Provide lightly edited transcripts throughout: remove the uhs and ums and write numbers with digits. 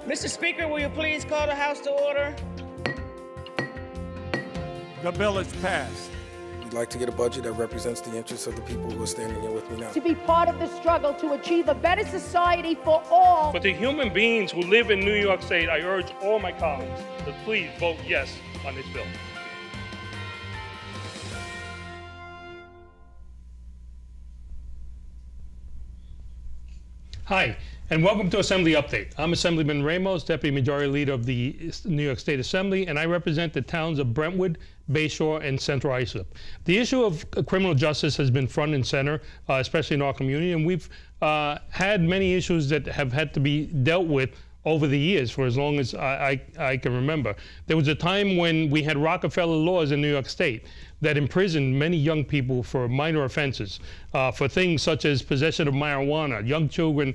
Mr. Speaker, will you please call the House to order? The bill is passed. We'd like to get a budget that represents the interests of the people who are standing here with me now. To be part of the struggle to achieve a better society for all. For the human beings who live in New York State, I urge all my colleagues to please vote yes on this bill. Hi, and welcome to Assembly Update. I'm Assemblyman Ramos, Deputy Majority Leader of the New York State Assembly, and I represent the towns of Brentwood, Bayshore, and Central Islip. The issue of criminal justice has been front and center, especially in our community, and we've had many issues that have had to be dealt with over the years for as long as I can remember. There was a time when we had Rockefeller laws in New York State that imprisoned many young people for minor offenses, for things such as possession of marijuana, young children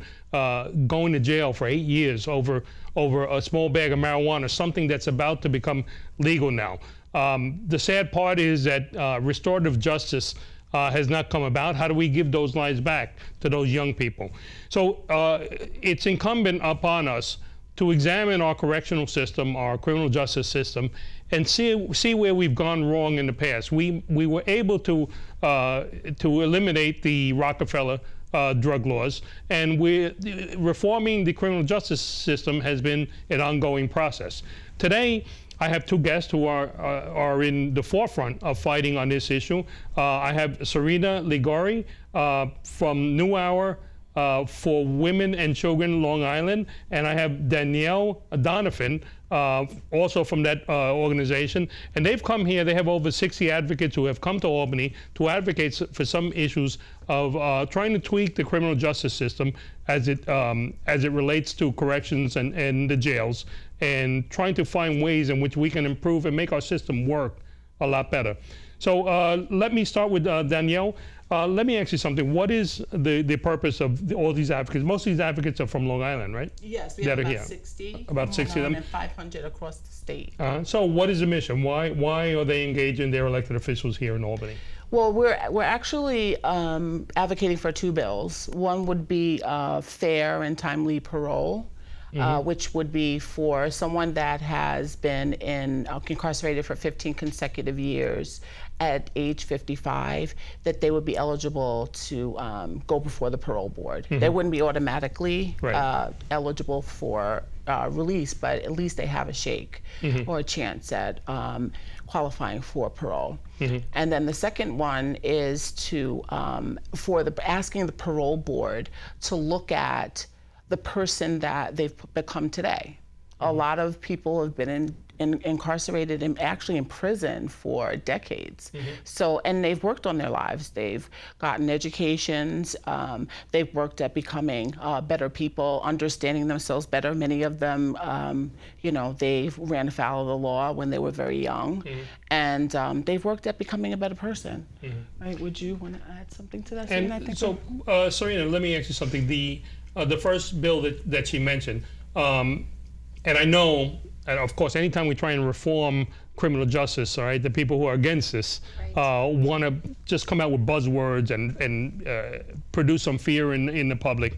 going to jail for 8 years over a small bag of marijuana, something that's about to become legal now. The sad part is that restorative justice has not come about. How do we give those lives back to those young people? So it's incumbent upon us to examine our correctional system, our criminal justice system, and see where we've gone wrong in the past. We were able to eliminate the Rockefeller drug laws, and reforming the criminal justice system has been an ongoing process. Today, I have two guests who are in the forefront of fighting on this issue. I have Serena Ligori from New Hour for Women and Children, Long Island, and I have Danielle Donovan, also from that organization. And they've come here. They have over 60 advocates who have come to Albany to advocate for some issues of trying to tweak the criminal justice system as it relates to corrections and the jails, and trying to find ways in which we can improve and make our system work a lot better. So let me start with Danielle. Let me ask you something. What is the purpose of all these advocates? Most of these advocates are from Long Island, right? Yes, we have about 60. About 60 of them? And 500 across the state. So what is the mission? Why are they engaging their elected officials here in Albany? Well, we're actually advocating for two bills. One would be fair and timely parole. Which would be for someone that has been incarcerated for 15 consecutive years at age 55, that they would be eligible to go before the parole board. They wouldn't be automatically eligible for release, but at least they have a shake or a chance at qualifying for parole. And then the second one is to asking the parole board to look at the person that they've become today. A lot of people have been incarcerated and actually in prison for decades. So, and they've worked on their lives. They've gotten educations. They've worked at becoming better people, understanding themselves better. Many of them, they ran afoul of the law when they were very young, and they've worked at becoming a better person. Right? Would you want to add something to that? And so, Serena, let me ask you something. The first bill that she mentioned, and I know, and of course, anytime we try and reform criminal justice, all right, the people who are against this want to just come out with buzzwords and produce some fear in the public.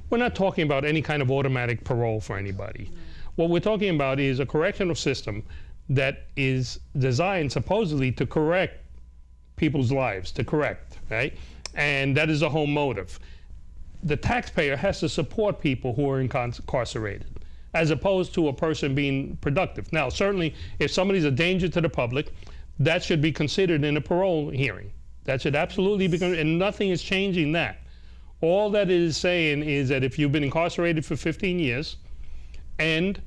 We're not talking about any kind of automatic parole for anybody. What we're talking about is a correctional system that is designed supposedly to correct people's lives, right? And that is the whole motive. The taxpayer has to support people who are incarcerated, as opposed to a person being productive. Now, certainly, if somebody's a danger to the public, that should be considered in a parole hearing. That should absolutely be, and nothing is changing that. All that it is saying is that if you've been incarcerated for 15 years and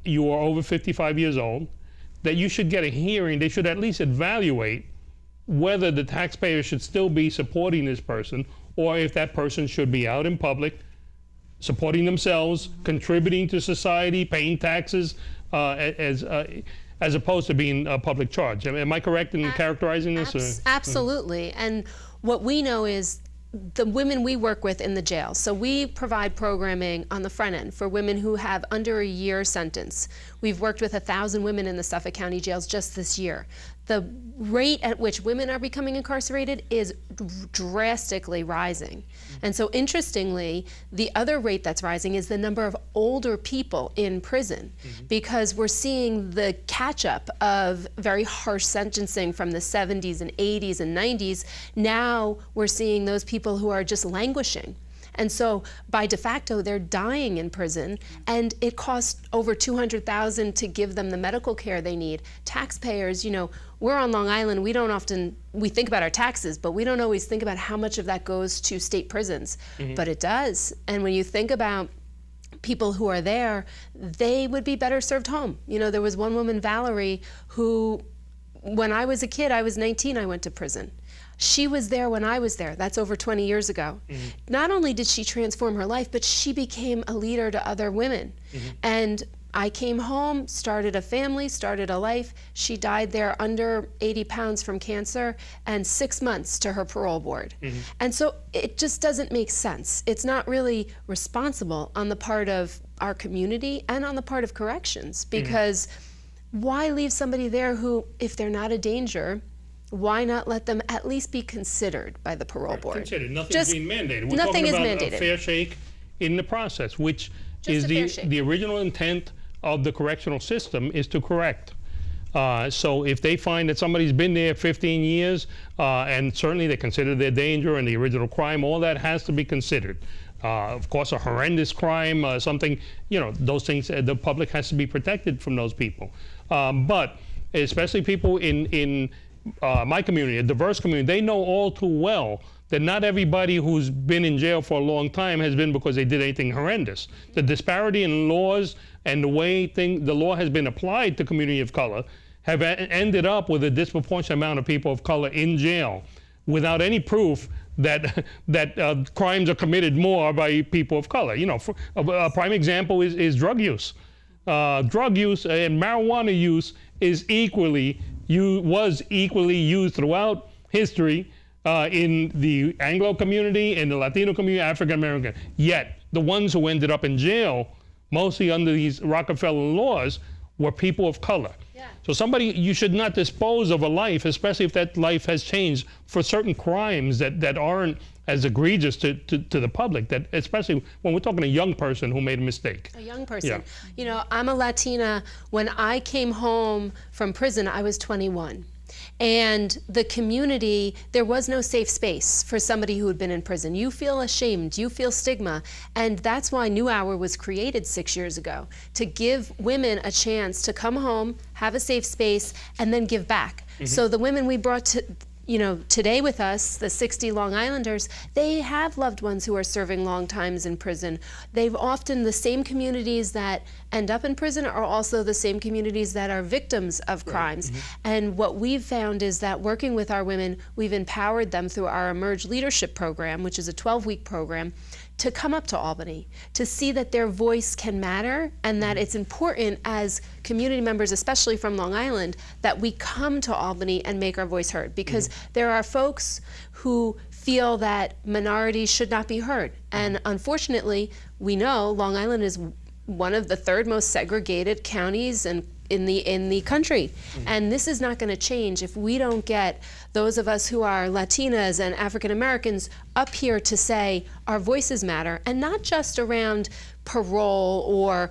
you are over 55 years old, that you should get a hearing. They should at least evaluate whether the taxpayer should still be supporting this person, or if that person should be out in public, supporting themselves, contributing to society, paying taxes, as opposed to being a public charge. Am I correct in characterizing this? Absolutely. And what we know is the women we work with in the jail. So we provide programming on the front end for women who have under a year sentence. We've worked with 1,000 women in the Suffolk County jails just this year. the rate at which women are becoming incarcerated is drastically rising. And so interestingly, the other rate that's rising is the number of older people in prison, because we're seeing the catch-up of very harsh sentencing from the 70s and 80s and 90s. Now we're seeing those people who are just languishing. And so by de facto, they're dying in prison, and it costs over $200,000 to give them the medical care they need. Taxpayers, you know, we're on Long Island, we think about our taxes, but we don't always think about how much of that goes to state prisons, but it does. And when you think about people who are there, they would be better served home. You know, there was one woman, Valerie, who, when I was a kid, I was 19, I went to prison. She was there when I was there. That's over 20 years ago. Not only did she transform her life, but she became a leader to other women. And I came home, started a family, started a life. She died there under 80 pounds from cancer and 6 months to her parole board. And so it just doesn't make sense. It's not really responsible on the part of our community and on the part of corrections, because why leave somebody there who, if they're not a danger, why not let them at least be considered by the parole board? Considered. Nothing's Just being mandated. We're nothing talking is about mandated. a fair shake in the process, which Just is a fair the shake. original intent of the correctional system, is to correct. So if they find that somebody's been there 15 years, and certainly they consider their danger and the original crime, all that has to be considered. Of course, a horrendous crime, something, you know, those things, the public has to be protected from those people. But especially people in my community, a diverse community, they know all too well that not everybody who's been in jail for a long time has been because they did anything horrendous. The disparity in laws and the way the law has been applied to community of color have ended up with a disproportionate amount of people of color in jail without any proof that crimes are committed more by people of color. You know, a prime example is drug use. Drug use and marijuana use was equally used throughout history in the Anglo community, in the Latino community, African American. Yet the ones who ended up in jail, mostly under these Rockefeller laws, were people of color. Yeah. So you should not dispose of a life, especially if that life has changed, for certain crimes that aren't as egregious to the public, that especially when we're talking a young person who made a mistake. A young person. Yeah. You know, I'm a Latina. When I came home from prison, I was 21. And the community, there was no safe space for somebody who had been in prison. You feel ashamed, you feel stigma, and that's why New Hour was created 6 years ago, to give women a chance to come home, have a safe space, and then give back. So the women we brought to, you know, today with us, the 60 Long Islanders, they have loved ones who are serving long times in prison. They've often, the same communities that end up in prison are also the same communities that are victims of crimes. And what we've found is that working with our women, we've empowered them through our Emerge Leadership Program, which is a 12-week program, to come up to Albany, to see that their voice can matter, and that it's important as community members, especially from Long Island, that we come to Albany and make our voice heard. Because there are folks who feel that minorities should not be heard. And unfortunately, we know Long Island is one of the third most segregated counties in the country. And this is not going to change if we don't get those of us who are Latinas and African Americans up here to say our voices matter, and not just around parole or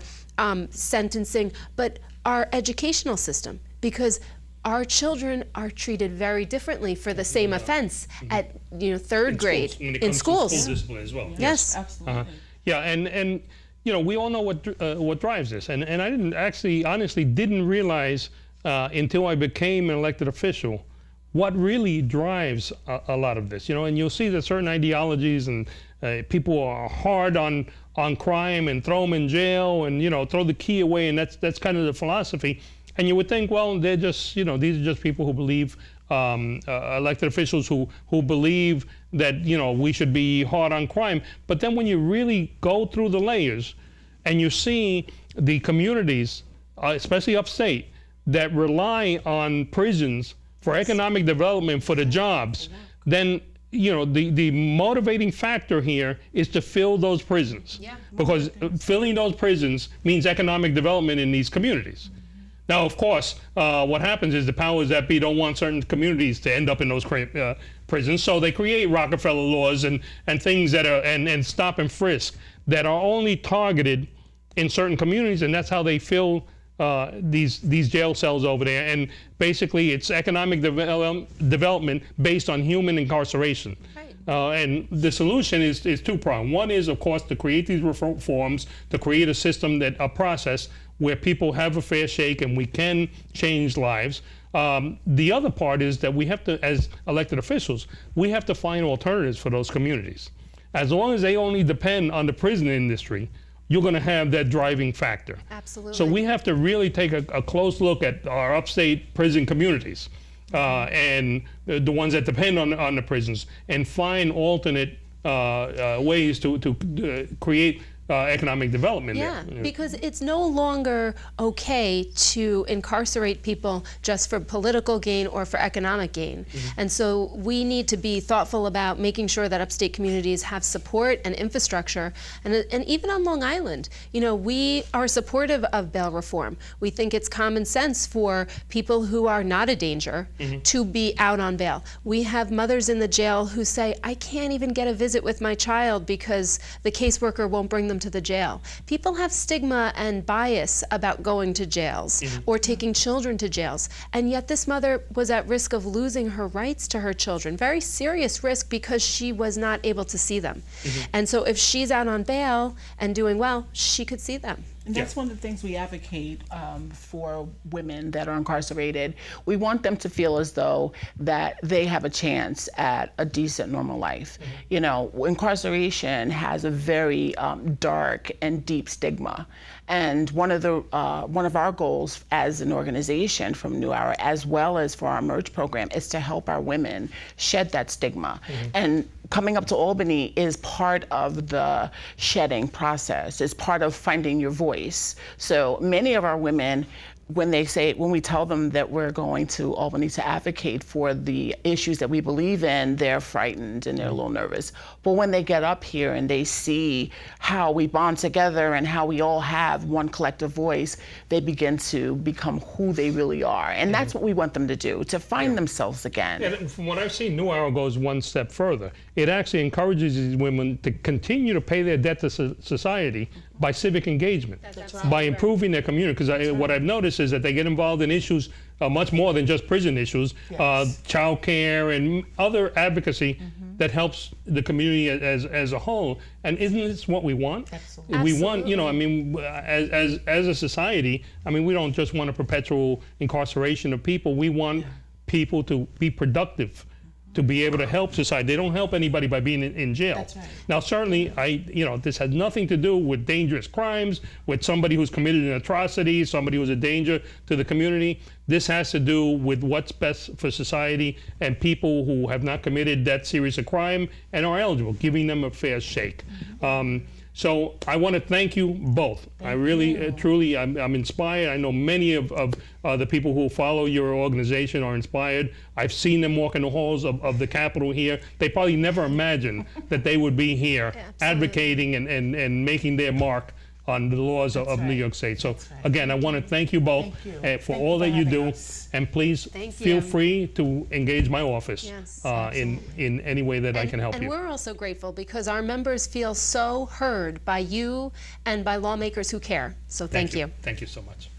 sentencing, but our educational system, because our children are treated very differently for the same offense at third grade in schools. School discipline as well. Yes. Absolutely. Yeah, and you know, we all know what drives this, and I didn't actually, honestly, didn't realize until I became an elected official what really drives a lot of this. You know, and you'll see that certain ideologies and people are hard on crime and throw them in jail and, you know, throw the key away, and that's kind of the philosophy. And you would think, well, they're just, you know, these are just people who believe, elected officials who believe that, you know, we should be hard on crime. But then when you really go through the layers and you see the communities, especially upstate, that rely on prisons for economic development, for the jobs, then, you know, the motivating factor here is to fill those prisons. Yeah. Because filling those prisons means economic development in these communities. Now, of course, what happens is the powers that be don't want certain communities to end up in those prisons, so they create Rockefeller laws and things that are and stop and frisk that are only targeted in certain communities, and that's how they fill these jail cells over there. And basically, it's economic development based on human incarceration. Right. And the solution is two-pronged. One is, of course, to create these reforms, to create a system a process where people have a fair shake and we can change lives. The other part is that we have to, as elected officials, we have to find alternatives for those communities. As long as they only depend on the prison industry, you're going to have that driving factor. Absolutely. So we have to really take a close look at our upstate prison communities and the ones that depend on the prisons, and find alternate ways to create economic development there. Because it's no longer okay to incarcerate people just for political gain or for economic gain. And so we need to be thoughtful about making sure that upstate communities have support and infrastructure. And even on Long Island, we are supportive of bail reform. We think it's common sense for people who are not a danger to be out on bail. We have mothers in the jail who say, I can't even get a visit with my child because the caseworker won't bring them to the jail. People have stigma and bias about going to jails or taking children to jails, and yet this mother was at risk of losing her rights to her children, very serious risk, because she was not able to see them. And so if she's out on bail and doing well, she could see them. And that's one of the things we advocate for women that are incarcerated. We want them to feel as though that they have a chance at a decent, normal life. Incarceration has a very dark and deep stigma. And one of our goals as an organization from New Hour, as well as for our Emerge program, is to help our women shed that stigma. And coming up to Albany is part of the shedding process. It's part of finding your voice. So many of our women, when we tell them that we're going to Albany to advocate for the issues that we believe in, they're frightened and they're a little nervous. But when they get up here and they see how we bond together and how we all have one collective voice, they begin to become who they really are. And that's what we want them to do, to find themselves again. And from what I've seen, New Hour goes one step further. It actually encourages these women to continue to pay their debt to society by civic engagement, by improving their community. Because what I've noticed is that they get involved in issues much more than just prison issues, child care and other advocacy that helps the community as a whole. And isn't this what we want? Absolutely. We want, as a society, we don't just want a perpetual incarceration of people. We want people to be productive, to be able to help society. They don't help anybody by being in jail. That's right. Now, certainly, this has nothing to do with dangerous crimes, with somebody who's committed an atrocity, somebody who's a danger to the community. This has to do with what's best for society and people who have not committed that serious a crime and are eligible, giving them a fair shake. So I want to thank you both. I really, truly, I'm inspired. I know many of the people who follow your organization are inspired. I've seen them walk in the halls of the Capitol here. They probably never imagined that they would be here advocating and making their mark on the laws of New York State. So again, I want to thank you both for all that you do. And please feel free to engage my office in any way that I can help you. And we're also grateful because our members feel so heard by you and by lawmakers who care. So thank you. Thank you so much.